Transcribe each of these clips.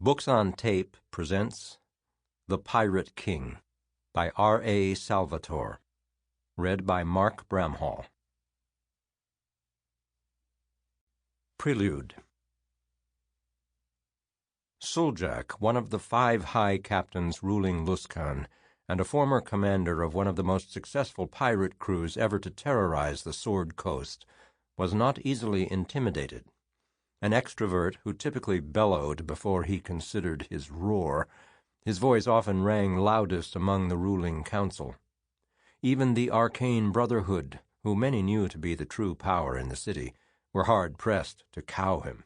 Books on Tape presents The Pirate King by R.A. Salvatore, read by Mark Bramhall. Prelude. Suljak, one of the 5 high captains ruling Luskan, and a former commander of one of the most successful pirate crews ever to terrorize the Sword Coast, was not easily intimidated. An extrovert who typically bellowed before he considered his roar, his voice often rang loudest among the ruling council. Even the Arcane Brotherhood, who many knew to be the true power in the city, were hard-pressed to cow him.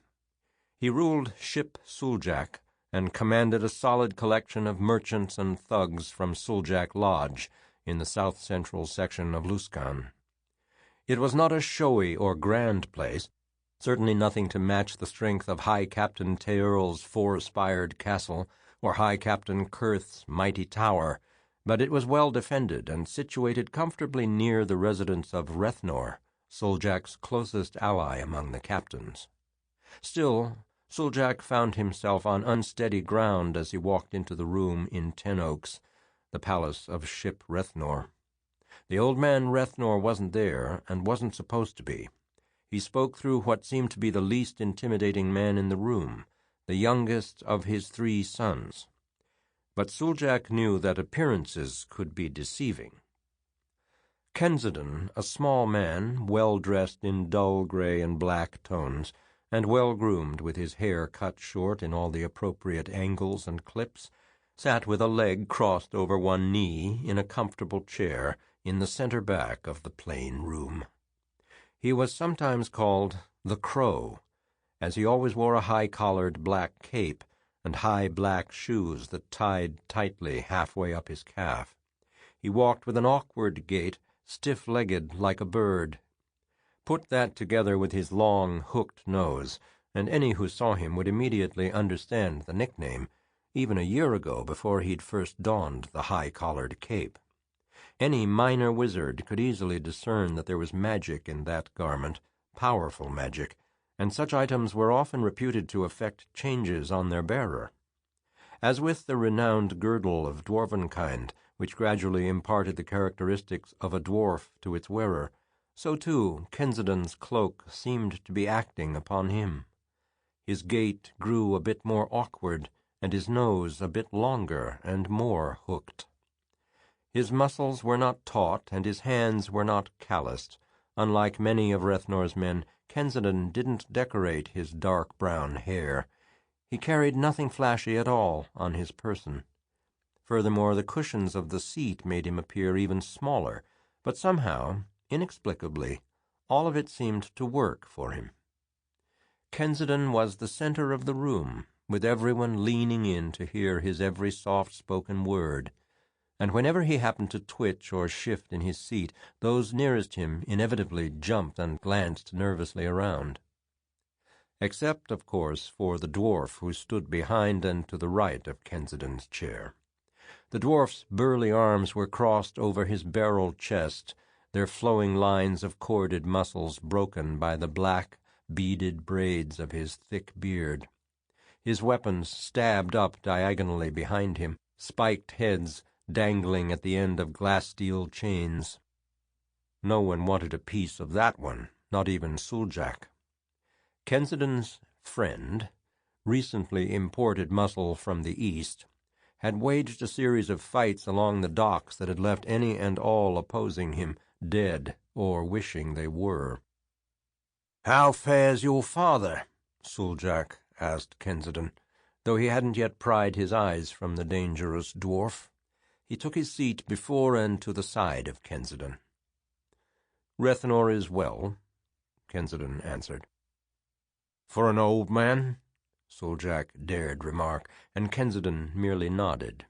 He ruled Ship Suljak and commanded a solid collection of merchants and thugs from Suljak Lodge in the south-central section of Luskan. It was not a showy or grand place, certainly nothing to match the strength of High Captain Teurl's 4-spired castle or High Captain Kurth's mighty tower, but it was well defended and situated comfortably near the residence of Rethnor, Suljak's closest ally among the captains. Still, Suljak found himself on unsteady ground as he walked into the room in Ten Oaks, the palace of Ship Rethnor. The old man Rethnor wasn't there, and wasn't supposed to be. He spoke through what seemed to be the least intimidating man in the room, the youngest of his 3 sons. But Suljak knew that appearances could be deceiving. Kenzadon, a small man, well-dressed in dull gray and black tones, and well-groomed with his hair cut short in all the appropriate angles and clips, sat with a leg crossed over one knee in a comfortable chair in the center back of the plain room. He was sometimes called the Crow, as he always wore a high-collared black cape and high black shoes that tied tightly halfway up his calf. He walked with an awkward gait, stiff-legged like a bird. Put that together with his long, hooked nose, and any who saw him would immediately understand the nickname, even a year ago before he'd first donned the high-collared cape. Any minor wizard could easily discern that there was magic in that garment, powerful magic, and such items were often reputed to effect changes on their bearer. As with the renowned girdle of dwarvenkind, which gradually imparted the characteristics of a dwarf to its wearer, so too Kenzadon's cloak seemed to be acting upon him. His gait grew a bit more awkward, and his nose a bit longer and more hooked. His muscles were not taut, and his hands were not calloused. Unlike many of Rethnor's men, Kenzadon didn't decorate his dark brown hair. He carried nothing flashy at all on his person. Furthermore, the cushions of the seat made him appear even smaller, but somehow, inexplicably, all of it seemed to work for him. Kenzadon was the center of the room, with everyone leaning in to hear his every soft-spoken word, and whenever he happened to twitch or shift in his seat, those nearest him inevitably jumped and glanced nervously around. Except, of course, for the dwarf who stood behind and to the right of Kenzadon's chair. The dwarf's burly arms were crossed over his barrel chest, their flowing lines of corded muscles broken by the black, beaded braids of his thick beard. His weapons stabbed up diagonally behind him, spiked heads dangling at the end of glass-steel chains. No one wanted a piece of that one, not even Suljak. Kenzadon's friend, recently imported muscle from the east, had waged a series of fights along the docks that had left any and all opposing him dead or wishing they were. "How fares your father?" Suljak asked Kenzadon, though he hadn't yet pried his eyes from the dangerous dwarf. He took his seat before and to the side of Kenzadon. "Rethnor is well," Kenzadon answered. "For an old man?" Suljak dared remark, and Kenzadon merely nodded.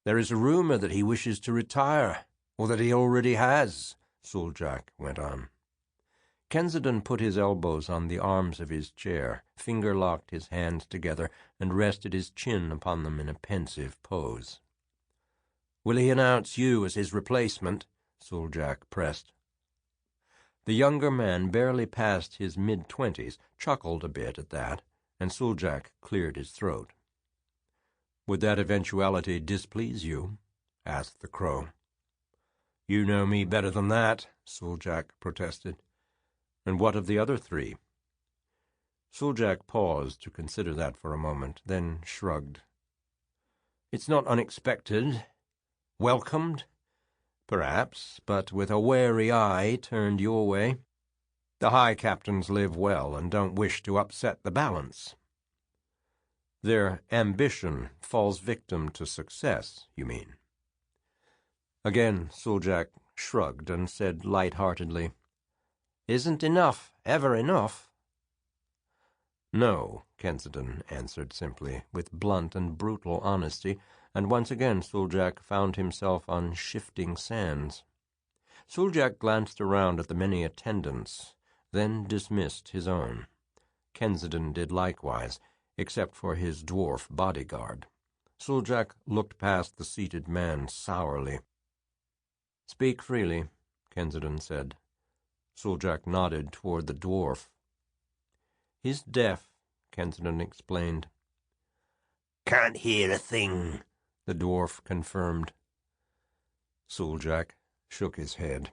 "There is a rumor that he wishes to retire, or that he already has," Suljak went on. Kenzadon put his elbows on the arms of his chair, finger-locked his hands together, and rested his chin upon them in a pensive pose. "Will he announce you as his replacement?" Suljak pressed. The younger man, barely past his mid-20s, chuckled a bit at that, and Suljak cleared his throat. "Would that eventuality displease you?" asked the crow. "You know me better than that," Suljak protested. "And what of the other three?" Suljak paused to consider that for a moment, then shrugged. "It's not unexpected. Welcomed? Perhaps, but with a wary eye turned your way. The high captains live well and don't wish to upset the balance." "Their ambition falls victim to success, you mean?" Again Suljak shrugged and said light-heartedly, "Isn't enough ever enough?" "No," Kensington answered simply, with blunt and brutal honesty, and once again Suljak found himself on shifting sands. Suljak glanced around at the many attendants, then dismissed his own. Kensington did likewise, except for his dwarf bodyguard. Suljak looked past the seated man sourly. "Speak freely," Kensington said. Suljak nodded toward the dwarf. "He's deaf," Kensington explained. "Can't hear a thing," the dwarf confirmed. Suljak shook his head.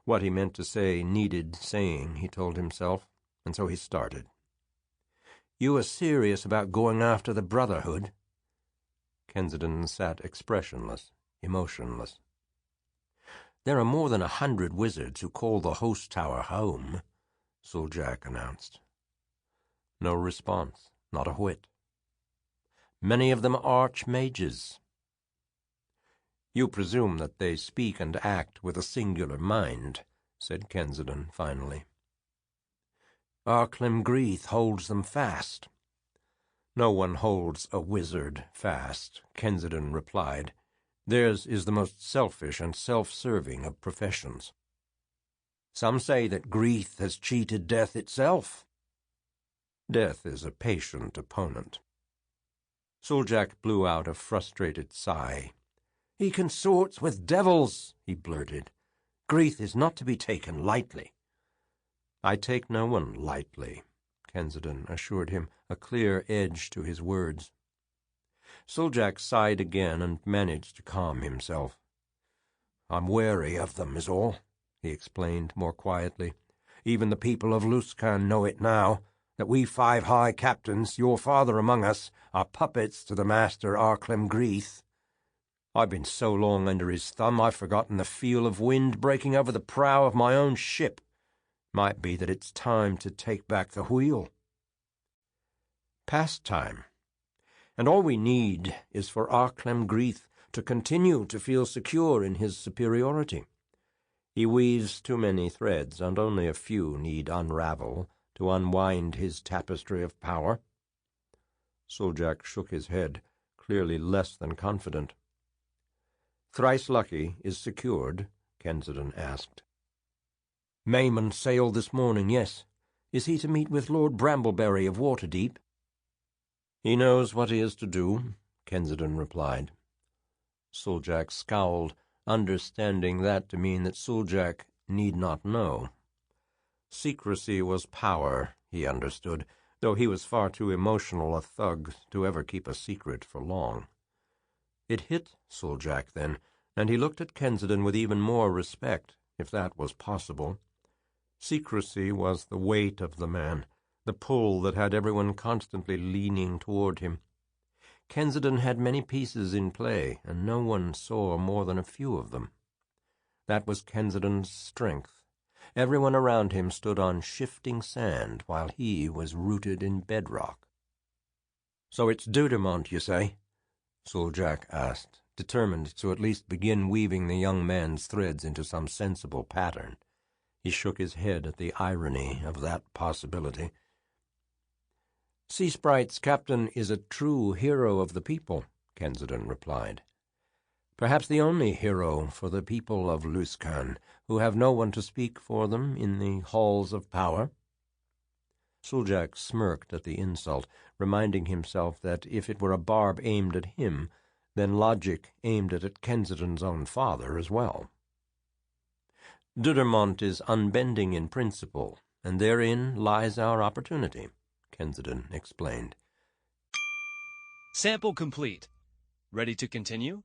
What he meant to say needed saying, he told himself, and so he started. "You are serious about going after the Brotherhood?" Kensington sat expressionless, emotionless. "There are more than 100 wizards who call the host tower home," Suljak announced. No response, not a whit. "Many of them archmages." "You presume that they speak and act with a singular mind," said Kensington finally. "Arcane holds them fast." "No one holds a wizard fast," Kensington replied. "Theirs is the most selfish and self-serving of professions. Some say that Grieth has cheated death itself." "Death is a patient opponent." Suljak blew out a frustrated sigh. "He consorts with devils," he blurted. "Grieth is not to be taken lightly." "I take no one lightly," Kensington assured him, a clear edge to his words. Suljak sighed again and managed to calm himself. "I'm wary of them, is all," he explained more quietly. "Even the people of Luskan know it now, that we 5 high captains, your father among us, are puppets to the master Arcane Grieth. I've been so long under his thumb I've forgotten the feel of wind breaking over the prow of my own ship. Might be that it's time to take back the wheel." "Past time. And all we need is for Arcane Grieth to continue to feel secure in his superiority. He weaves too many threads, and only a few need unravel to unwind his tapestry of power." Suljak shook his head, clearly less than confident. "Thrice Lucky is secured?" Kensington asked. "Mayman sailed this morning, yes. Is he to meet with Lord Brambleberry of Waterdeep?" "He knows what he is to do," Kensington replied. Suljak scowled, understanding that to mean that Suljak need not know. Secrecy was power, he understood, though he was far too emotional a thug to ever keep a secret for long. It hit Suljak then, and he looked at Kensington with even more respect, if that was possible. Secrecy was the weight of the man, the pull that had everyone constantly leaning toward him. Kensington had many pieces in play, and no one saw more than a few of them. That was Kensington's strength. Everyone around him stood on shifting sand, while he was rooted in bedrock. "So it's Deudermont, you say?" Suljak asked, determined to at least begin weaving the young man's threads into some sensible pattern. He shook his head at the irony of that possibility. "Sea Sprite's captain is a true hero of the people," Kensington replied. "Perhaps the only hero for the people of Luskan, who have no one to speak for them in the halls of power." Suljak smirked at the insult, reminding himself that if it were a barb aimed at him, then logic aimed it at Kensington's own father as well. "Deudermont is unbending in principle, and therein lies our opportunity," Kensington explained. Sample complete. Ready to continue?